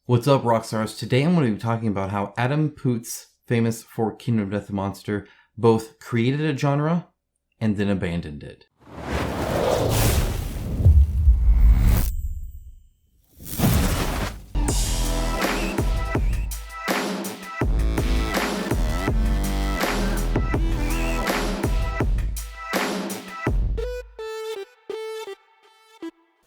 What's up, Rockstars? Today I'm going to be talking about how Adam Poots, famous for Kingdom of Death Monster, both created a genre and then abandoned it.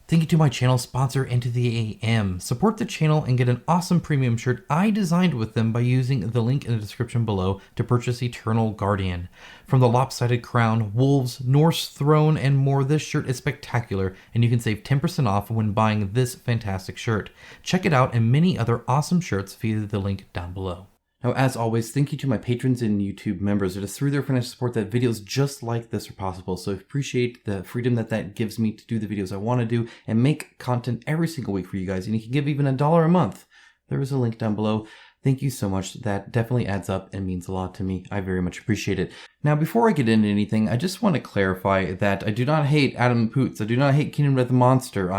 Thank you to my channel sponsor, Into the AM. Support the channel and get an awesome premium shirt I designed with them by using the link in the description below to purchase Eternal Guardian. From the lopsided crown, wolves, Norse throne, and more, this shirt is spectacular, and you can save 10% off when buying this fantastic shirt. Check it out and many other awesome shirts via the link down below. Now, as always, thank you to my patrons and YouTube members. It is through their financial support that videos just like this are possible. So I appreciate the freedom that gives me to do the videos I want to do and make content every single week for you guys. And you can give even $1 a month. There is a link down below. Thank you so much. That definitely adds up and means a lot to me. I very much appreciate it. Now, before I get into anything, I just want to clarify that I do not hate Adam Poots. I do not hate Kingdom of Death Monster.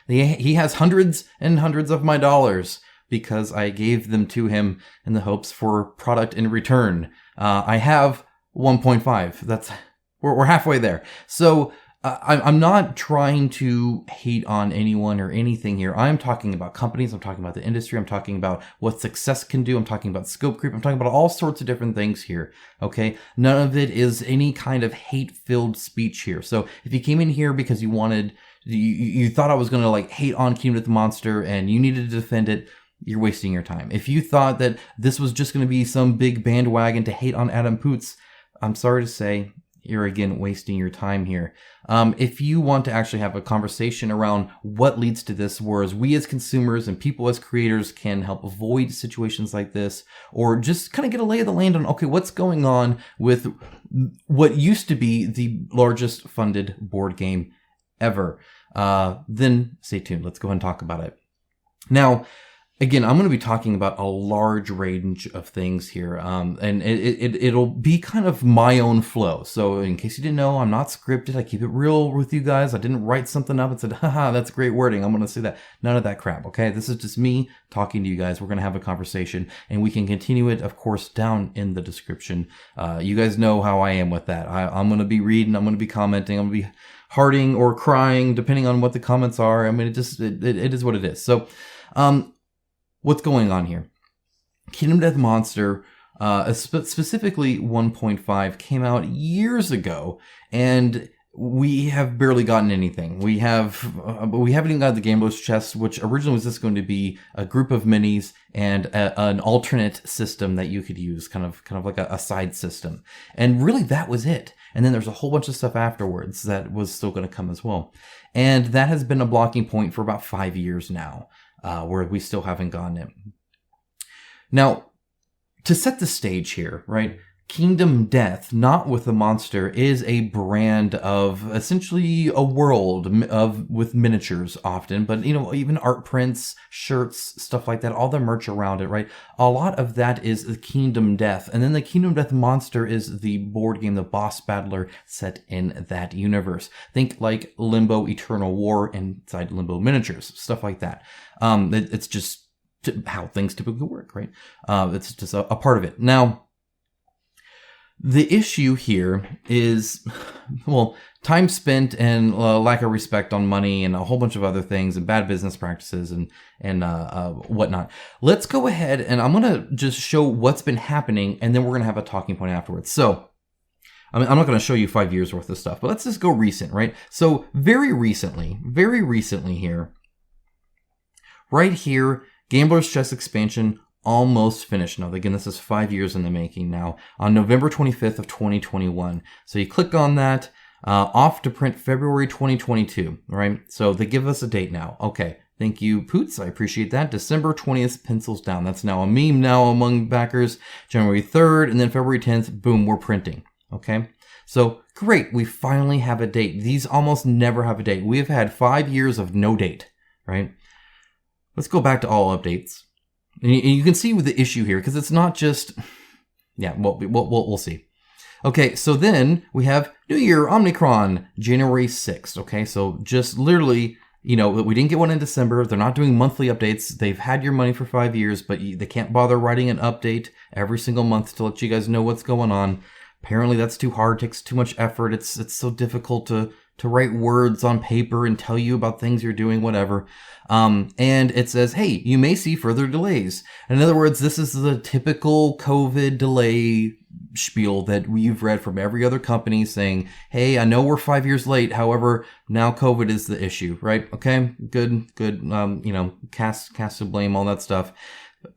He has hundreds and hundreds of my dollars, because I gave them to him in the hopes for product in return. I have 1.5. We're halfway there. So I'm not trying to hate on anyone or anything here. I'm talking about companies. I'm talking about the industry. I'm talking about what success can do. I'm talking about scope creep. I'm talking about all sorts of different things here. Okay. None of it is any kind of hate-filled speech here. So if you came in here because you thought I was going to like hate on Kingdom of the Monster and you needed to defend it, you're wasting your time. If you thought that this was just going to be some big bandwagon to hate on Adam Poots, I'm sorry to say, you're again wasting your time here. If you want to actually have a conversation around what leads to this, whereas we as consumers and people as creators can help avoid situations like this, or just kind of get a lay of the land on, okay, what's going on with what used to be the largest funded board game ever, then stay tuned. Let's go ahead and talk about it. Now, again, I'm going to be talking about a large range of things here, and it'll be kind of my own flow. So in case you didn't know, I'm not scripted. I keep it real with you guys. I didn't write something up and said, haha, that's great wording, I'm going to say that. None of that crap, okay? This is just me talking to you guys. We're going to have a conversation, and we can continue it, of course, down in the description. You guys know how I am with that. I'm going to be reading, I'm going to be commenting, I'm going to be hearting or crying, depending on what the comments are. I mean, it is what it is. So, what's going on here? Kingdom of Death Monster, specifically 1.5, came out years ago, and we have barely gotten anything. We haven't even got the Gambler's Chest, which originally was just going to be a group of minis and an alternate system that you could use, kind of like a side system. And really, that was it. And then there's a whole bunch of stuff afterwards that was still going to come as well. And that has been a blocking point for about 5 years now. Where we still haven't gotten it. Now, to set the stage here, right? Kingdom Death, not with the monster, is a brand of essentially a world with miniatures often, but even art prints, shirts, stuff like that, all the merch around it, right? A lot of that is the Kingdom Death, and then the Kingdom Death Monster is the board game, the boss battler set in that universe. Think like Limbo Eternal War inside Limbo miniatures, stuff like that. It's just how things typically work, right? It's just a part of it. Now, the issue here is, well, time spent and lack of respect on money and a whole bunch of other things and bad business practices and whatnot. Let's go ahead and I'm going to just show what's been happening, and then we're going to have a talking point afterwards. So, I'm not going to show you 5 years worth of stuff, but let's just go recent, right? So very recently here, right here, Gambler's Chest expansion almost finished. Now, again, this is 5 years in the making now, on November 25th of 2021. So you click on that, off to print February 2022, right? So they give us a date now. Okay, thank you, Poots. I appreciate that. December 20th, pencils down. That's now a meme now among backers. January 3rd, and then February 10th, boom, we're printing. Okay, so great. We finally have a date. These almost never have a date. We have had 5 years of no date, right? Let's go back to all updates. And you can see with the issue here, because it's not just, yeah, we'll see. Okay, so then we have New Year, Omnicron, January 6th. Okay, so just literally we didn't get one in December. They're not doing monthly updates. They've had your money for 5 years, but they can't bother writing an update every single month to let you guys know what's going on. Apparently that's too hard, takes too much effort. It's so difficult to write words on paper and tell you about things you're doing, whatever. And it says, hey, you may see further delays. In other words, this is the typical COVID delay spiel that we've read from every other company saying, hey, I know we're 5 years late. However, now COVID is the issue, right? Okay, good. Cast the blame, all that stuff.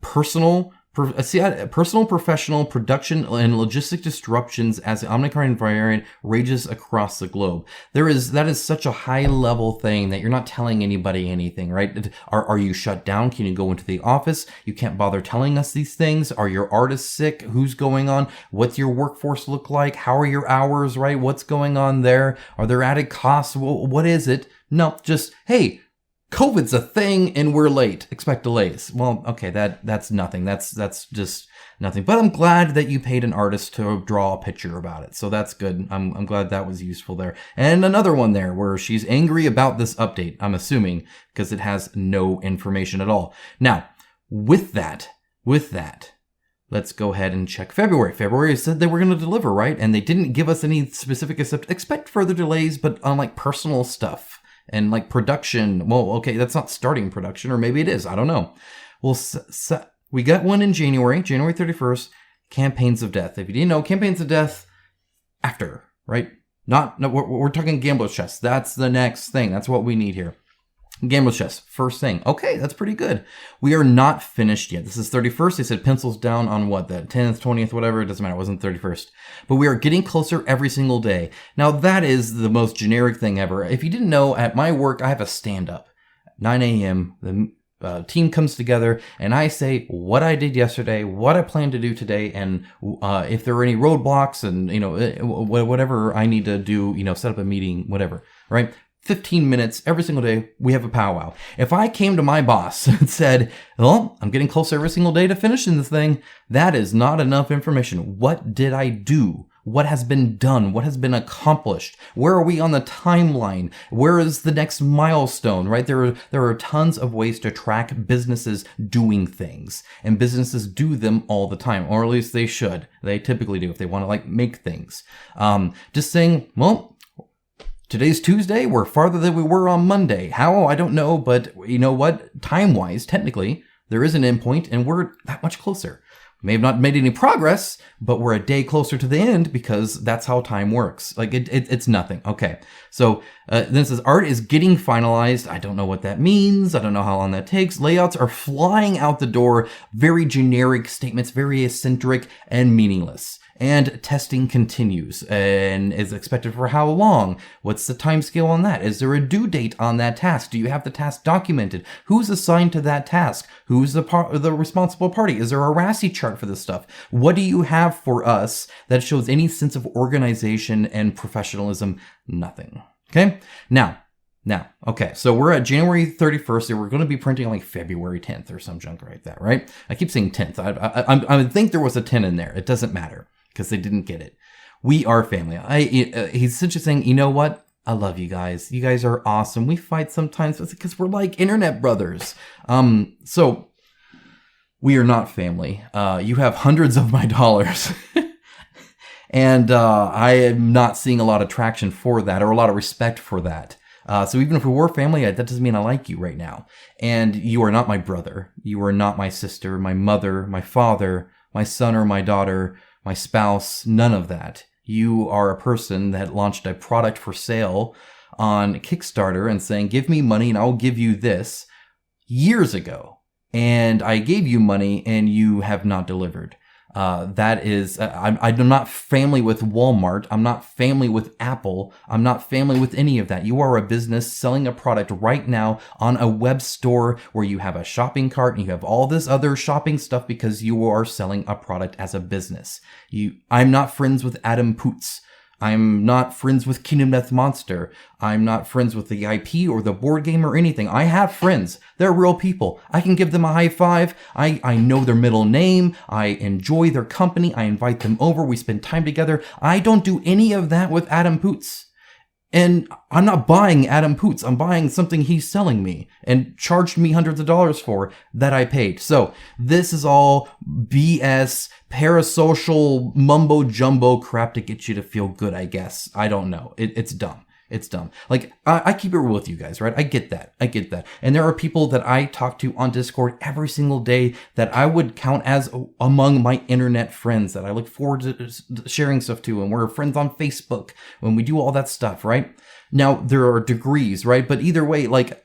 Personal, professional, production, and logistic disruptions as the Omicron variant rages across the globe. That is such a high level thing that you're not telling anybody anything, right? Are you shut down? Can you go into the office? You can't bother telling us these things. Are your artists sick? Who's going on? What's your workforce look like? How are your hours, right? What's going on there? Are there added costs? What is it? No, just, hey, COVID's a thing and we're late. Expect delays. Well, okay, that's nothing. That's just nothing. But I'm glad that you paid an artist to draw a picture about it. So that's good. I'm glad that was useful there. And another one there where she's angry about this update, I'm assuming, because it has no information at all. Now, with that, let's go ahead and check February. February said they were going to deliver, right? And they didn't give us any specific except expect further delays, but on like personal stuff. And like production, well, okay, that's not starting production, or maybe it is. I don't know. Well, we got one in January 31st, Campaigns of Death. If you didn't know, Campaigns of Death after, right? No, we're talking Gambler's Chest. That's the next thing. That's what we need here. Gambler's Chest, first thing. Okay, that's pretty good. We are not finished yet. This is 31st. They said pencils down on what, the 10th, 20th, whatever. It doesn't matter. It wasn't 31st. But we are getting closer every single day. Now, that is the most generic thing ever. If you didn't know, at my work, I have a stand-up. 9 a.m., the team comes together, and I say what I did yesterday, what I plan to do today, and if there are any roadblocks and, whatever I need to do, set up a meeting, whatever, right? 15 minutes every single day, we have a powwow. If I came to my boss and said, well, I'm getting close every single day to finishing this thing, that is not enough information. What did I do? What has been done? What has been accomplished? Where are we on the timeline? Where is the next milestone, right? There are tons of ways to track businesses doing things, and businesses do them all the time, or at least they should. They typically do if they want to make things. Just saying, well, today's Tuesday. We're farther than we were on Monday. How? I don't know. But you know what? Time-wise, technically, there is an endpoint, and we're that much closer. We may have not made any progress, but we're a day closer to the end because that's how time works. It's nothing. Okay. So then it says art is getting finalized. I don't know what that means. I don't know how long that takes. Layouts are flying out the door. Very generic statements, very eccentric and meaningless. And testing continues and is expected for how long? What's the time scale on that? Is there a due date on that task? Do you have the task documented? Who's assigned to that task? Who's the responsible party? Is there a RASI chart for this stuff? What do you have for us that shows any sense of organization and professionalism? Nothing. Okay? Now, okay, so we're at January 31st, so we're going to be printing like February 10th or some junk like that, right? I keep saying 10th. I would think there was a 10 in there. It doesn't matter because they didn't get it. We are family. He's essentially saying, you know what? I love you guys. You guys are awesome. We fight sometimes because we're like internet brothers. So we are not family. You have hundreds of my dollars. And I am not seeing a lot of traction for that or a lot of respect for that. So even if we were family, that doesn't mean I like you right now. And you are not my brother. You are not my sister, my mother, my father, my son or my daughter, my spouse, none of that. You are a person that launched a product for sale on Kickstarter and saying, give me money and I'll give you this years ago. And I gave you money and you have not delivered. That is, I'm not family with Walmart. I'm not family with Apple. I'm not family with any of that. You are a business selling a product right now on a web store where you have a shopping cart and you have all this other shopping stuff because you are selling a product as a business. I'm not friends with Adam Poots. I'm not friends with Kingdom Death Monster. I'm not friends with the IP or the board game or anything. I have friends. They're real people. I can give them a high five. I know their middle name. I enjoy their company. I invite them over. We spend time together. I don't do any of that with Adam Poots. And I'm not buying Adam Poots. I'm buying something he's selling me and charged me hundreds of dollars for that I paid. So this is all BS, parasocial, mumbo jumbo crap to get you to feel good, I guess. I don't know. It's dumb. It's dumb. Like, I keep it real with you guys, right? I get that. And there are people that I talk to on Discord every single day that I would count as among my internet friends that I look forward to sharing stuff to. And we're friends on Facebook when we do all that stuff, right? Now, there are degrees, right? But either way, like,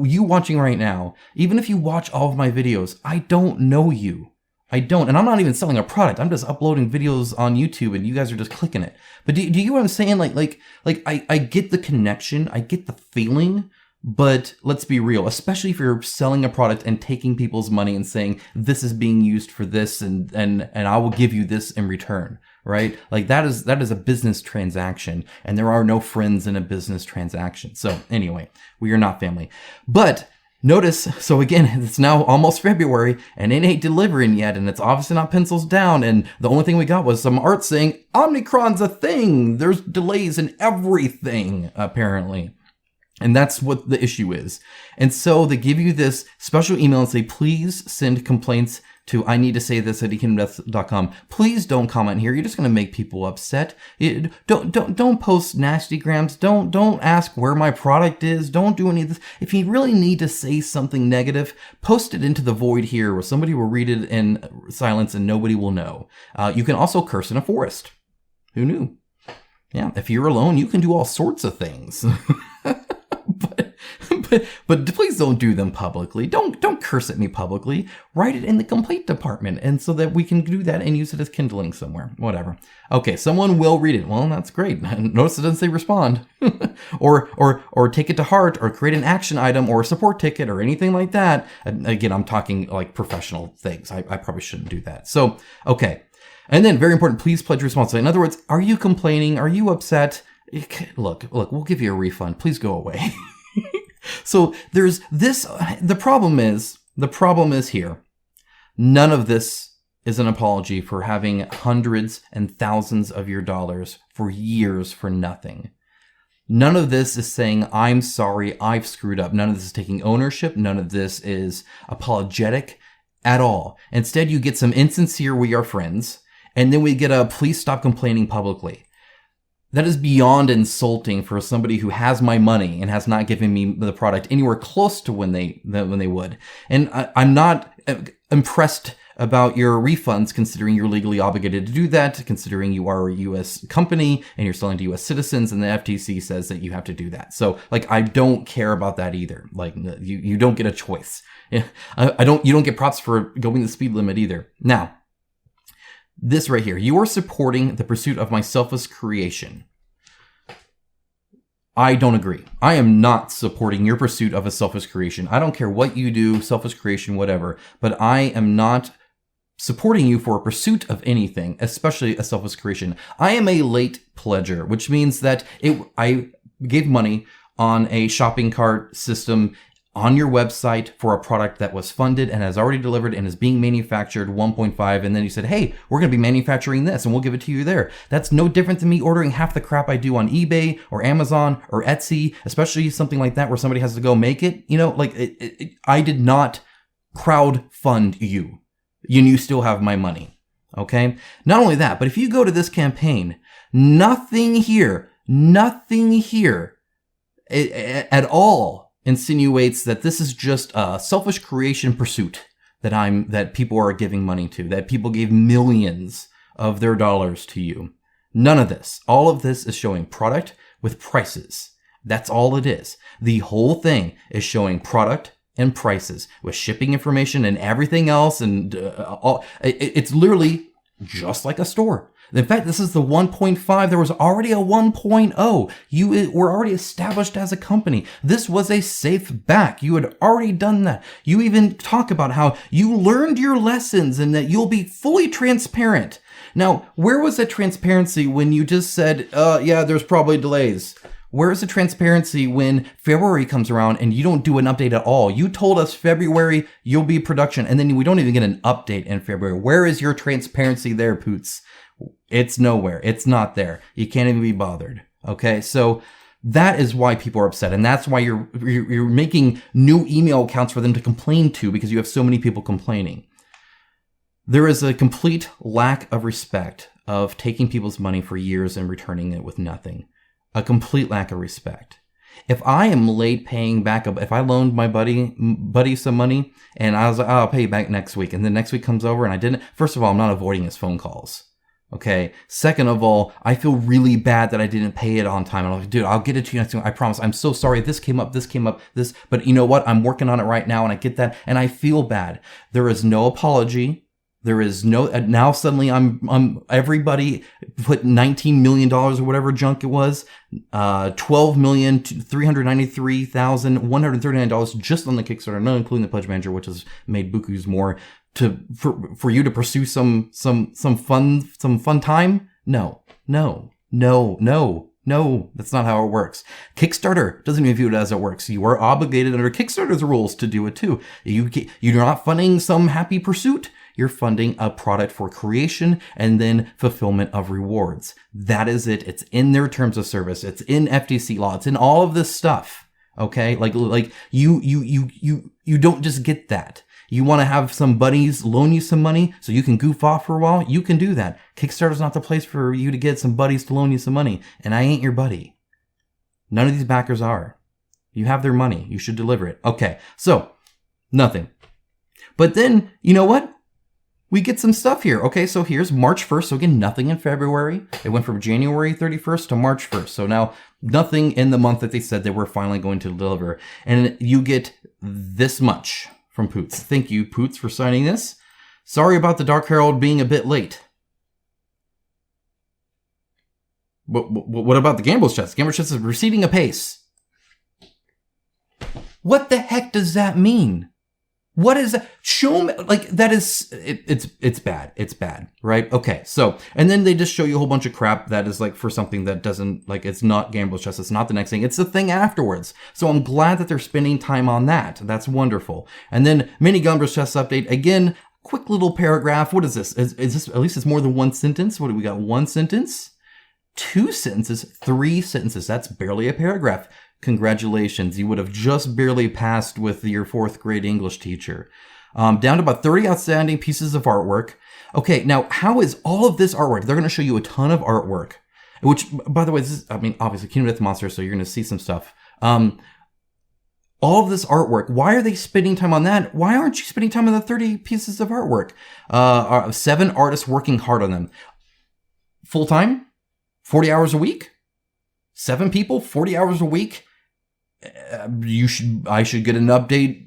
you watching right now, even if you watch all of my videos, I don't know you. I don't. And I'm not even selling a product. I'm just uploading videos on YouTube and you guys are just clicking it. But do you get what I'm saying? Like I get the connection. I get the feeling. But let's be real, especially if you're selling a product and taking people's money and saying this is being used for this and I will give you this in return, right? Like that is a business transaction and there are no friends in a business transaction. So anyway, we are not family. But notice, so again, it's now almost February and it ain't delivering yet and it's obviously not pencils down and the only thing we got was some art saying Omicron's a thing. There's delays in everything, apparently. And that's what the issue is. And so they give you this special email and say, please send complaints to I need to say this at economdeath.com. Please don't comment here. You're just going to make people upset. Don't post nasty grams. Don't ask where my product is. Don't do any of this. If you really need to say something negative, post it into the void here where somebody will read it in silence and nobody will know. You can also curse in a forest. Who knew? Yeah, if you're alone, you can do all sorts of things. But please don't do them publicly. Don't curse at me publicly. Write it in the complaint department, and so that we can do that and use it as kindling somewhere. Whatever. Okay, someone will read it. Well, that's great. Notice it doesn't say respond, or take it to heart, or create an action item, or a support ticket, or anything like that. And again, I'm talking like professional things. I probably shouldn't do that. So okay, and then very important. Please pledge responsibly. In other words, are you complaining? Are you upset? Look, we'll give you a refund. Please go away. So there's this, the problem is here. None of this is an apology for having hundreds and thousands of your dollars for years for nothing. None of this is saying, I'm sorry, I've screwed up. None of this is taking ownership. None of this is apologetic at all. Instead, you get some insincere, we are friends. And then we get a please stop complaining publicly. That is beyond insulting for somebody who has my money and has not given me the product anywhere close to when they would. And I'm not impressed about your refunds, considering you're legally obligated to do that, considering you are a U.S. company and you're selling to U.S. citizens, and the FTC says that you have to do that. So, like, I don't care about that either. Like, you don't get a choice. You don't get props for going the speed limit either. Now, this right here, you are supporting the pursuit of my selfish creation. I don't agree. I am not supporting your pursuit of a selfish creation. I don't care what you do, selfish creation, whatever, but I am not supporting you for a pursuit of anything, especially a selfish creation. I am a late pledger, which means that I gave money on a shopping cart system on your website for a product that was funded and has already delivered and is being manufactured 1.5. And then you said, hey, we're going to be manufacturing this and we'll give it to you there. That's no different than me ordering half the crap I do on eBay or Amazon or Etsy, especially something like that where somebody has to go make it. You know, like I did not crowdfund you. You still have my money. Okay. Not only that, but if you go to this campaign, nothing here at all insinuates that this is just a selfish creation pursuit that people are giving money to, that people gave millions of their dollars to you. None of this. All of this is showing product with prices. That's all it is. The whole thing is showing product and prices with shipping information and everything else. And it's literally just like a store. In fact, this is the 1.5. There was already a 1.0. You were already established as a company. This was a safe back. You had already done that. You even talk about how you learned your lessons and that you'll be fully transparent. Now, where was that transparency when you just said, yeah, there's probably delays? Where is the transparency when February comes around and you don't do an update at all? You told us February you'll be production, and then we don't even get an update in February. Where is your transparency there, Poots? It's nowhere. It's not there. You can't even be bothered. Okay, so That is why people are upset. And that's why you're making new email accounts for them to complain to, because you have so many people complaining. There is a complete lack of respect of taking people's money for years and returning it with nothing. A complete lack of respect. If I am late paying back up, if I loaned my buddy some money and I was like, oh, I'll pay you back next week, and then next week comes over and I didn't, first of all, I'm not avoiding his phone calls. Okay. Second of all, I feel really bad that I didn't pay it on time. And I'm like, dude, I'll get it to you next week. I promise. I'm so sorry. This came up, but you know what? I'm working on it right now and I get that and I feel bad. There is no apology. There is no, now suddenly I'm everybody put $19 million or whatever junk it was, $12,393,139 just on the Kickstarter, not including the Pledge Manager, which has made bukus more for you to pursue some fun time. No, that's not how it works. Kickstarter doesn't even view it as it works. You are obligated under Kickstarter's rules to do it too. You're not funding some happy pursuit. You're funding a product for creation and then fulfillment of rewards. That is it. It's in their terms of service. It's in FTC law. It's in all of this stuff. Okay? Like you don't just get that. You want to have some buddies loan you some money so you can goof off for a while? You can do that. Kickstarter's not the place for you to get some buddies to loan you some money. And I ain't your buddy. None of these backers are. You have their money. You should deliver it. Okay. So, nothing. But then, you know what? We get some stuff here. Okay, so here's March 1st. So again, nothing in February. It went from January 31st to March 1st. So now nothing in the month that they said they were finally going to deliver. And you get this much from Poots. Thank you, Poots, for signing this. Sorry about the Dark Herald being a bit late. But what about the Gambler's Chest? Gambler's Chest is receding apace. What the heck does that mean? What is that? Show me, like, that is, it's bad. It's bad, right? Okay, so, and then they just show you a whole bunch of crap that is like for something that doesn't, like, it's not Gambler's Chest. It's not the next thing. It's the thing afterwards. So I'm glad that they're spending time on that. That's wonderful. And then mini Gambler's Chest update. Again, quick little paragraph. What is this? Is this, at least it's more than one sentence. What do we got? One sentence? Two sentences? Three sentences. That's barely a paragraph. Congratulations. You would have just barely passed with your 4th grade English teacher. Down to about 30 outstanding pieces of artwork. Okay, now how is all of this artwork? They're going to show you a ton of artwork, which, by the way, this is, I mean, obviously Kingdom Death Monster, so you're going to see some stuff. All of this artwork, why are they spending time on that? Why aren't you spending time on the 30 pieces of artwork? 7 artists working hard on them. Full time? 40 hours a week? 7 people? 40 hours a week? I should get an update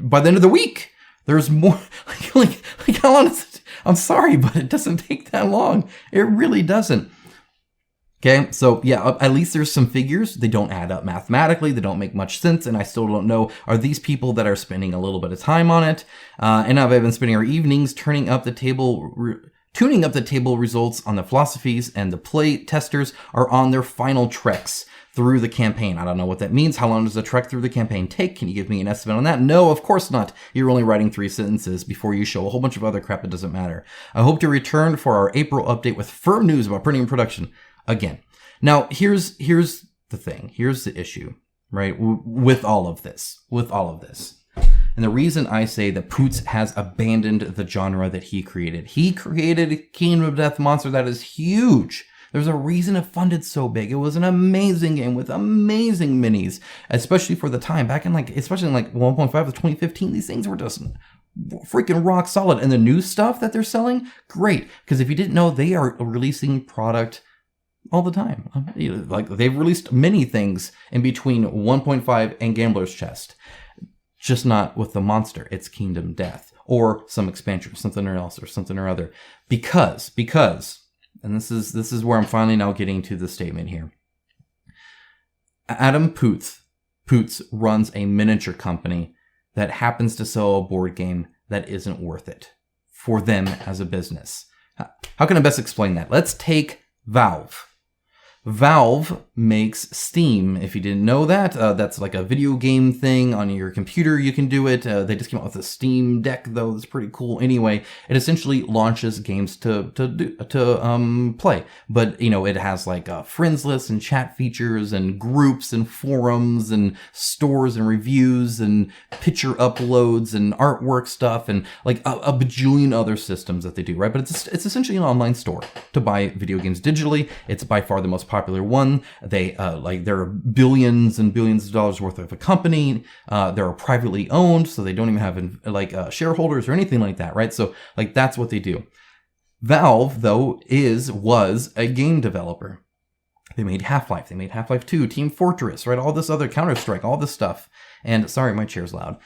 by the end of the week. There's more, like how long I'm sorry, but it doesn't take that long. It really doesn't. Okay, so yeah, at least there's some figures. They don't add up mathematically. They don't make much sense, and I still don't know, are these people that are spending a little bit of time on it? And I've been spending our evenings tuning up the table results on the philosophies, and the play testers are on their final treks through the campaign. I don't know what that means. How long does a trek through the campaign take? Can you give me an estimate on that? No, of course not. You're only writing 3 sentences before you show a whole bunch of other crap that doesn't matter. I hope to return for our April update with firm news about printing and production again. Now, here's the thing. Here's the issue, right? With all of this. And the reason I say that Poots has abandoned the genre that he created. He created Kingdom of Death Monster that is huge. There's a reason it funded so big. It was an amazing game with amazing minis, especially for the time. Back in especially in 1.5 to 2015, these things were just freaking rock solid. And the new stuff that they're selling, great. Because if you didn't know, they are releasing product all the time. Like, they've released many things in between 1.5 and Gambler's Chest. Just not with the monster. It's Kingdom Death. Or some expansion or something or else or something or other. Because, and this is where I'm finally now getting to the statement here. Adam Poots runs a miniature company that happens to sell a board game that isn't worth it for them as a business. How can I best explain that? Let's take Valve. Valve makes Steam. If you didn't know that, that's like a video game thing on your computer. You can do it. They just came out with a Steam Deck, though. It's pretty cool. Anyway, it essentially launches games to play. But it has like friends lists and chat features and groups and forums and stores and reviews and picture uploads and artwork stuff and like a bajillion other systems that they do, right? But it's essentially an online store to buy video games digitally. It's by far the most popular one. There are billions and billions of dollars worth of a company. They're privately owned, so they don't even have shareholders or anything like that, right? So like that's what they do. Valve, though, was a game developer. They made Half-Life. They made Half-Life 2, Team Fortress, right? All this other Counter-Strike, all this stuff. And sorry, my chair's loud.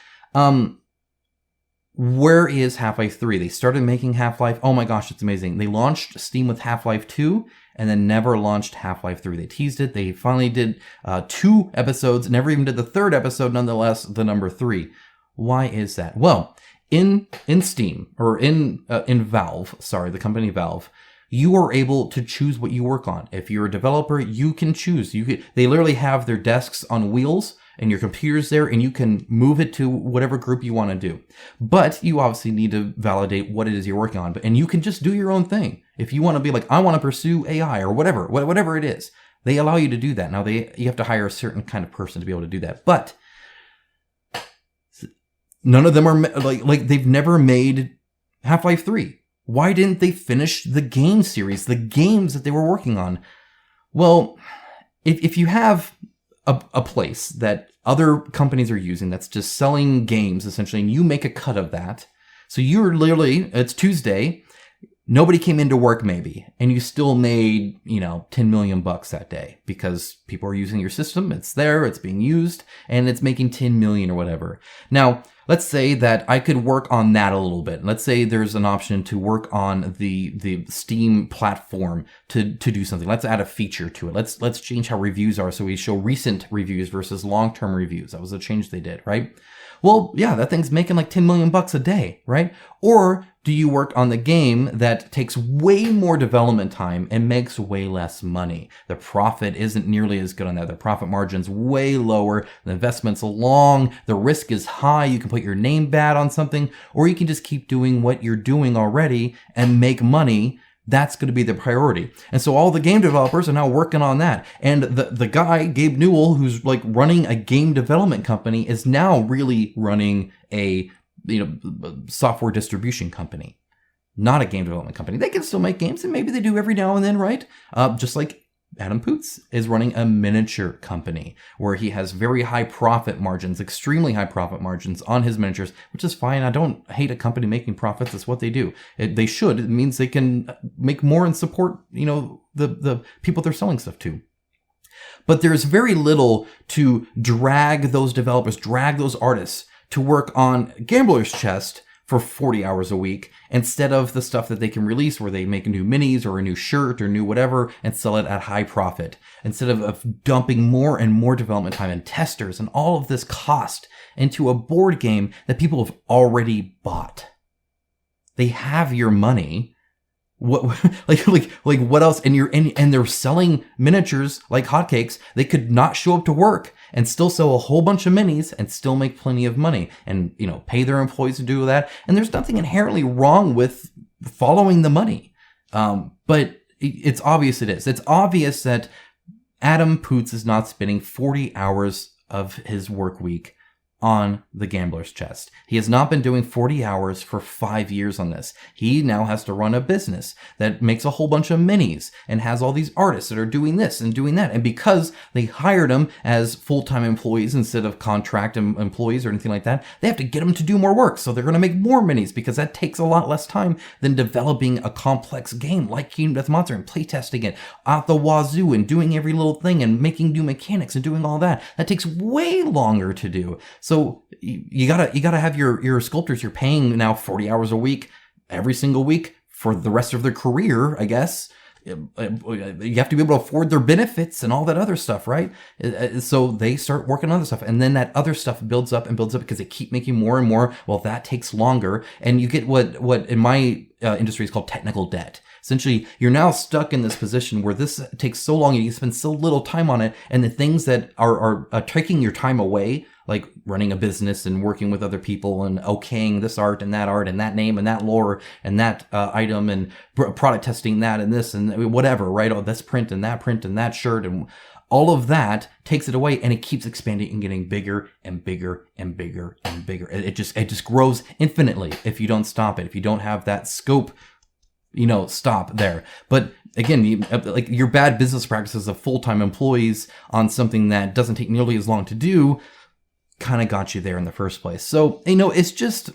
Where is Half-Life 3? They started making Half-Life. Oh my gosh, it's amazing. They launched Steam with Half-Life 2 and then never launched Half-Life 3. They teased it. They finally did 2 episodes, never even did the 3rd episode, nonetheless, the number 3. Why is that? Well, in Steam, or in Valve, sorry, the company Valve, you are able to choose what you work on. If you're a developer, you can choose. They literally have their desks on wheels and your computer's there, and you can move it to whatever group you want to do. But you obviously need to validate what it is you're working on. And you can just do your own thing. If you want to be like, I want to pursue AI or whatever it is, they allow you to do that. Now, you have to hire a certain kind of person to be able to do that. But none of them are like they've never made Half-Life 3. Why didn't they finish the game series, the games that they were working on? Well, if you have a place that other companies are using that's just selling games, essentially, and you make a cut of that. So you're literally, it's Tuesday, nobody came into work maybe, and you still made, $10 million that day because people are using your system. It's there, it's being used, and it's making 10 million or whatever. Now, let's say that I could work on that a little bit. Let's say there's an option to work on the Steam platform to do something. Let's add a feature to it. Let's change how reviews are so we show recent reviews versus long-term reviews. That was a change they did, right? Well, yeah, that thing's making like 10 million bucks a day, right? Or do you work on the game that takes way more development time and makes way less money? The profit isn't nearly as good on that. The profit margin's way lower. The investment's long. The risk is high. You can put your name bad on something, or you can just keep doing what you're doing already and make money. That's going to be the priority. And so all the game developers are now working on that. And the guy, Gabe Newell, who's like running a game development company, is now really running a software distribution company, not a game development company. They can still make games, and maybe they do every now and then, right? Just like Adam Poots is running a miniature company where he has very high profit margins, extremely high profit margins on his miniatures, which is fine. I don't hate a company making profits. It's what they do. They should. It means they can make more and support, the people they're selling stuff to. But there's very little to drag those developers, drag those artists to work on Gambler's Chest for 40 hours a week instead of the stuff that they can release where they make new minis or a new shirt or new whatever and sell it at high profit, instead of dumping more and more development time and testers and all of this cost into a board game that people have already bought. They have your money. What like what else? And they're selling miniatures like hotcakes. They could not show up to work and still sell a whole bunch of minis and still make plenty of money and pay their employees to do that. And there's nothing inherently wrong with following the money. But it's obvious it is. It's obvious that Adam Poots is not spending 40 hours of his work week on the Gambler's Chest. He has not been doing 40 hours for 5 years on this. He now has to run a business that makes a whole bunch of minis and has all these artists that are doing this and doing that. And because they hired him as full-time employees instead of contract employees or anything like that, they have to get him to do more work. So they're going to make more minis because that takes a lot less time than developing a complex game like Kingdom Death Monster and playtesting it out the wazoo and doing every little thing and making new mechanics and doing all that. That takes way longer to do. So you gotta have your sculptors you're paying now 40 hours a week, every single week for the rest of their career, I guess. You have to be able to afford their benefits and all that other stuff, right? So they start working on other stuff. And then that other stuff builds up and builds up because they keep making more and more. Well, that takes longer. And you get what in my industry is called technical debt. Essentially, you're now stuck in this position where this takes so long and you spend so little time on it, and the things that are taking your time away, like running a business and working with other people and okaying this art and that name and that lore and that item and product testing that and this and whatever, right? Oh, this print and that shirt and all of that takes it away, and it keeps expanding and getting bigger and bigger and bigger and bigger. It just grows infinitely if you don't stop it. If you don't have that scope, stop there. But again, your bad business practices of full-time employees on something that doesn't take nearly as long to do kind of got you there in the first place. So, it's just,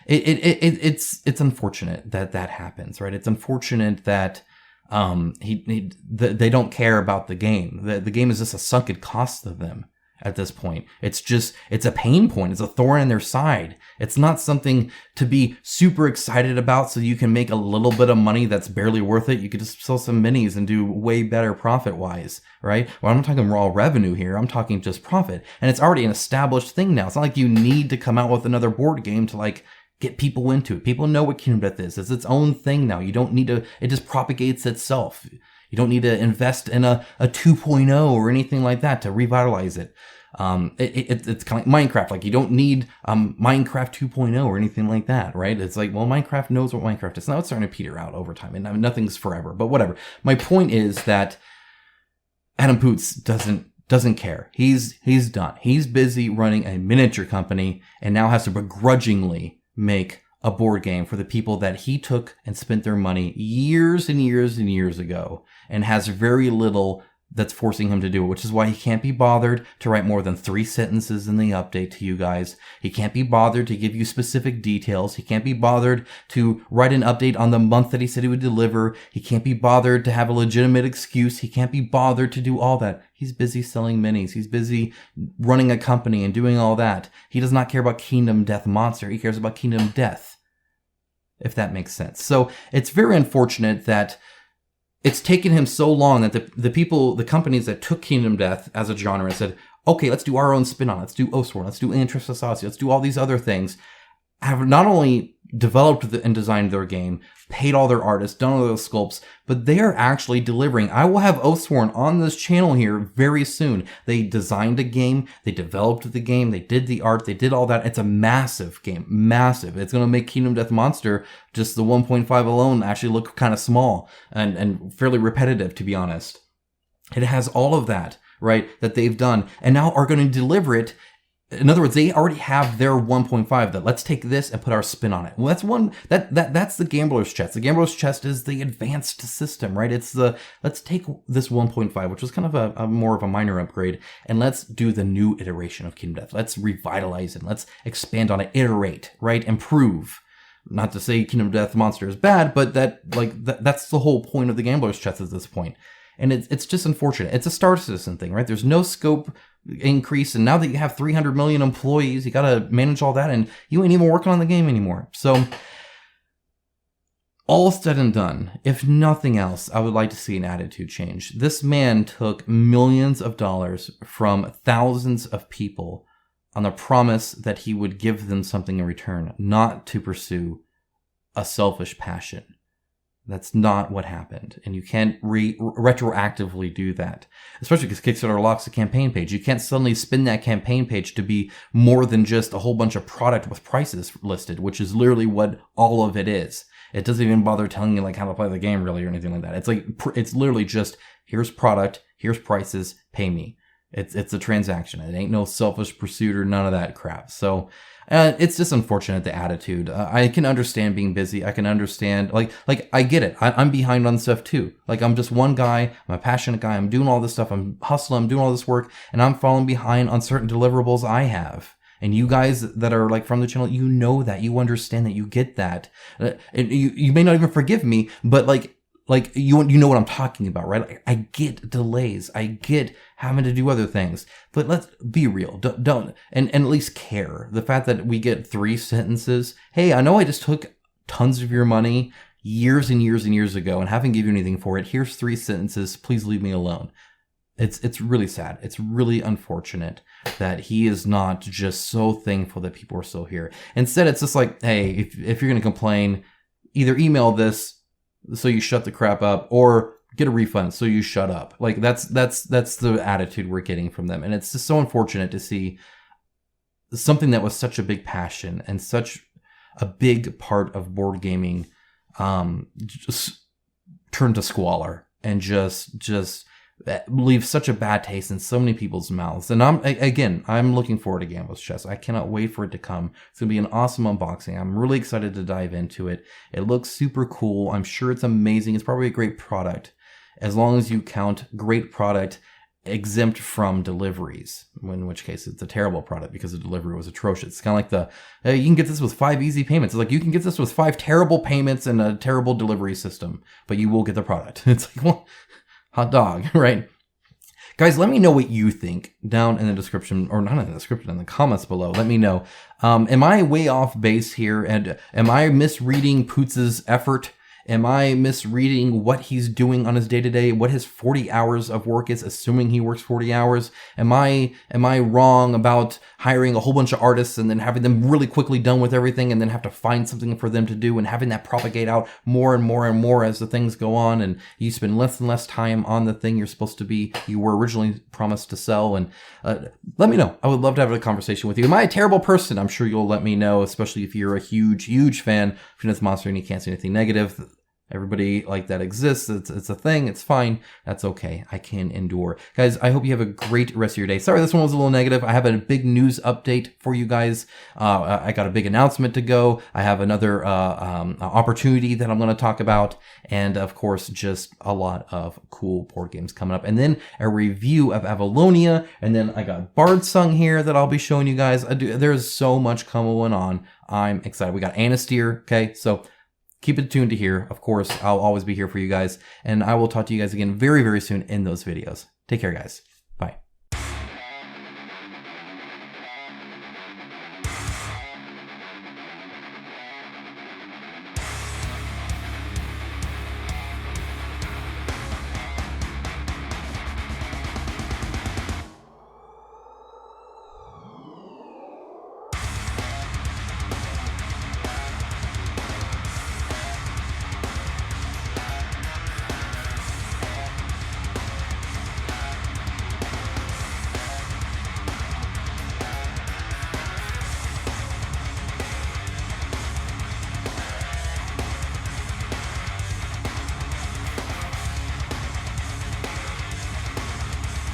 it's unfortunate that happens, right? It's unfortunate that they don't care about the game. The game is just a sunken cost to them at this point. It's a pain point. It's a thorn in their side. It's not something to be super excited about so you can make a little bit of money that's barely worth it. You could just sell some minis and do way better profit wise, right? Well, I'm not talking raw revenue here. I'm talking just profit. And it's already an established thing now. It's not like you need to come out with another board game to get people into it. People know what Kingdom Death is. It's its own thing now. You don't need to, it just propagates itself. You don't need to invest in a 2.0 or anything like that to revitalize it. It's kind of like Minecraft. You don't need Minecraft 2.0 or anything like that, right? It's like, well, Minecraft knows what Minecraft is. Now it's starting to peter out over time, and nothing's forever, but whatever. My point is that Adam Poots doesn't care. He's done. He's busy running a miniature company and now has to begrudgingly make a board game for the people that he took and spent their money years and years and years ago, and has very little that's forcing him to do it, which is why he can't be bothered to write more than 3 sentences in the update to you guys. He can't be bothered to give you specific details. He can't be bothered to write an update on the month that he said he would deliver. He can't be bothered to have a legitimate excuse. He can't be bothered to do all that. He's busy selling minis. He's busy running a company and doing all that. He does not care about Kingdom Death Monster. He cares about Kingdom Death, if that makes sense. So it's very unfortunate that it's taken him so long that the companies that took Kingdom Death as a genre and said, okay, let's do our own spin on it. Let's do Oathsworn. Let's do Interest Society. Let's do all these other things, have not only developed and designed their game, paid all their artists, done all those sculpts, but they are actually delivering. I will have Oathsworn on this channel here very soon. They designed a game, they developed the game, they did the art, they did all that. It's a massive game, massive. It's going to make Kingdom Death Monster, just the 1.5 alone, actually look kind of small and fairly repetitive, to be honest. It has all of that, right, that they've done, and now are going to deliver it. In other words, they already have their 1.5 that let's take this and put our spin on it. Well, that's the gambler's chest. The gambler's chest is the advanced system, right? It's let's take this 1.5, which was kind of a more of a minor upgrade, and let's do the new iteration of Kingdom Death. Let's revitalize it. Let's expand on it, iterate, right? Improve. Not to say Kingdom Death Monster is bad, but that's the whole point of the gambler's chest at this point. And it's just unfortunate. It's a Star Citizen thing, right? There's no scope increase, and now that you have 300 million employees, you got to manage all that, and you ain't even working on the game anymore. So, all said and done, if nothing else, I would like to see an attitude change. This man took millions of dollars from thousands of people on the promise that he would give them something in return, not to pursue a selfish passion. That's not what happened. And you can't retroactively do that, especially because Kickstarter locks the campaign page. You can't suddenly spin that campaign page to be more than just a whole bunch of product with prices listed, which is literally what all of it is. It doesn't even bother telling you how to play the game really or anything like that. It's literally just, here's product, here's prices, pay me. It's a transaction. It ain't no selfish pursuit or none of that crap. So, it's just unfortunate, the attitude. I can understand being busy. I can understand, I get it. I'm behind on stuff too. I'm just one guy. I'm a passionate guy. I'm doing all this stuff. I'm hustling. I'm doing all this work, and I'm falling behind on certain deliverables I have. And you guys that are from the channel, you know that, you understand that, you get that. And you may not even forgive me, but you know what I'm talking about, right? I get delays. I get having to do other things. But let's be real. Don't and at least care. The fact that we get 3 sentences. Hey, I know I just took tons of your money years and years and years ago and haven't given you anything for it. Here's 3 sentences. Please leave me alone. It's really sad. It's really unfortunate that he is not just so thankful that people are still here. Instead, it's just hey, if you're going to complain, either email this so you shut the crap up, or get a refund so you shut up. Like that's the attitude we're getting from them. And it's just so unfortunate to see something that was such a big passion and such a big part of board gaming just turn to squalor and just leave such a bad taste in so many people's mouths. And I'm looking forward to Gambler's Chess. I cannot wait for it to come. It's gonna be an awesome unboxing. I'm really excited to dive into it. It looks super cool. I'm sure it's amazing. It's probably a great product, as long as you count great product exempt from deliveries, in which case it's a terrible product because the delivery was atrocious. It's kind of like you can get this with 5 easy payments. It's like you can get this with 5 terrible payments and a terrible delivery system, but you will get the product. It's like, well, hot dog, right? Guys, let me know what you think down in the description, or not in the description, in the comments below. Let me know. Am I way off base here? And am I misreading Poots' effort? Am I misreading what he's doing on his day-to-day, what his 40 hours of work is, assuming he works 40 hours? Am I wrong about hiring a whole bunch of artists and then having them really quickly done with everything and then have to find something for them to do and having that propagate out more and more and more as the things go on, and you spend less and less time on the thing you were originally promised to sell? And let me know. I would love to have a conversation with you. Am I a terrible person? I'm sure you'll let me know, especially if you're a huge fan of Peanuts Monster and you can't say anything negative. Everybody like that exists. It's a thing. It's fine. That's okay. I can endure. Guys, I hope you have a great rest of your day. Sorry, this one was a little negative. I have a big news update for you guys. I got a big announcement to go. I have another opportunity that I'm going to talk about. And of course, just a lot of cool board games coming up. And then a review of Avalonia. And then I got Bard Sung here that I'll be showing you guys. There's so much coming on. I'm excited. We got Anastyr. Okay, so keep it tuned to here. Of course, I'll always be here for you guys. And I will talk to you guys again very, very soon in those videos. Take care, guys.